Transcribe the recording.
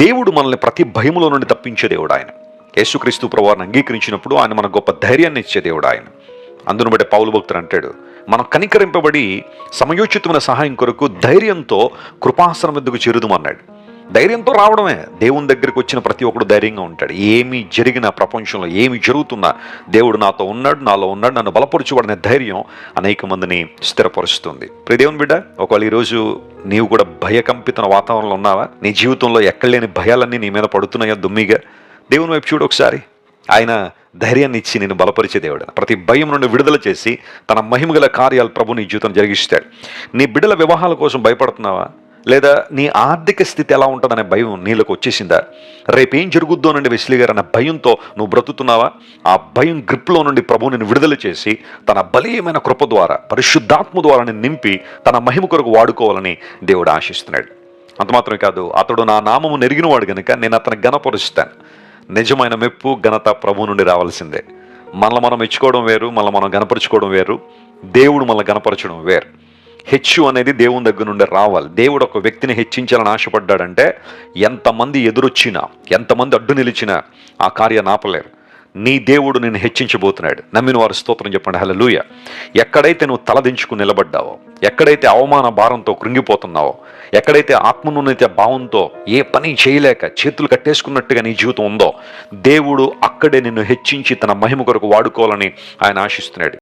దేవుడు మనల్ని ప్రతి భయములో నుండి తప్పించే దేవుడు ఆయన. యేసుక్రీస్తు ప్రభువుని అంగీకరించినప్పుడు ఆయన మనకు గొప్ప ధైర్యాన్ని ఇచ్చే దేవుడు ఆయన. అందును బట్టి పౌలు భక్తుడు అంటాడు, మనం కనికరింపబడి సమయోచితమైన సహాయం కొరకు ధైర్యంతో కృపాసనం ఎందుకు చేరుదుమన్నాడు. ధైర్యంతో రావడమే. దేవుని దగ్గరికి వచ్చిన ప్రతి ఒక్కడు ధైర్యంగా ఉంటాడు. ఏమి జరిగినా, ప్రపంచంలో ఏమి జరుగుతున్నా దేవుడు నాతో ఉన్నాడు, నాలో ఉన్నాడు, నన్ను బలపరచువాడనే ధైర్యం అనేక మందిని స్థిరపరుస్తుంది. ప్రియ దేవుని బిడ్డ, ఒకవేళ ఈరోజు నీవు కూడా భయకంపిత వాతావరణంలో ఉన్నావా? నీ జీవితంలో ఎక్కడలేని భయాలన్నీ నీ మీద పడుతున్నాయా దుమ్మిగా? దేవుని వైపు చూడు ఒకసారి. ఆయన ధైర్యాన్ని ఇచ్చి నేను బలపరిచే దేవుడు. ప్రతి భయం నుండి విడుదల చేసి తన మహిమగల కార్యాలు ప్రభు నీ జీవితం జరిగిస్తాడు. నీ బిడ్డల వివాహాల కోసం భయపడుతున్నావా? లేదా నీ ఆర్థిక స్థితి ఎలా ఉంటుందనే భయం నీళ్ళకు వచ్చేసిందా? రేపేం జరుగుద్దోనండి వెస్లీ గారు అన్న భయంతో నువ్వు బ్రతుకుతున్నావా? ఆ భయం గ్రిప్లో నుండి ప్రభు నిన్ను విడుదల చేసి తన బలీయమైన కృప ద్వారా, పరిశుద్ధాత్మ ద్వారా నిన్ను నింపి తన మహిమ కొరకు వాడుకోవాలని దేవుడు ఆశిస్తున్నాడు. అంత మాత్రమే కాదు, అతడు నా నామము నెరిగినవాడు గనుక నేను అతను ఘనపరుస్తాను. నిజమైన మెప్పు, ఘనత ప్రభు నుండి రావాల్సిందే. మనల్ని మనం మెచ్చుకోవడం వేరు, మనల్ని మనం గణపరచుకోవడం వేరు, దేవుడు మనల్ని గణపరచడం వేరు. హెచ్చు అనేది దేవుని దగ్గర నుండి రావాలి. దేవుడు ఒక వ్యక్తిని హెచ్చించాలని ఆశపడ్డాడంటే ఎంతమంది ఎదురొచ్చినా, ఎంతమంది అడ్డు నిలిచినా ఆ కార్యాన్ని ఆపలేరు. నీ దేవుడు నిన్ను హెచ్చించబోతున్నాడు. నమ్మిన వారు స్తోత్రం చెప్పండి. హల్లెలూయా. ఎక్కడైతే నువ్వు తలదించుకుని నిలబడ్డావో, ఎక్కడైతే అవమాన భారంతో కృంగిపోతున్నావో, ఎక్కడైతే ఆత్మనున్నత భావంతో ఏ పని చేయలేక చేతులు కట్టేసుకున్నట్టుగా నీ జీవితం ఉందో, దేవుడు అక్కడే నిన్ను హెచ్చించి తన మహిమ కొరకు వాడుకోవాలని ఆయన ఆశిస్తున్నాడు.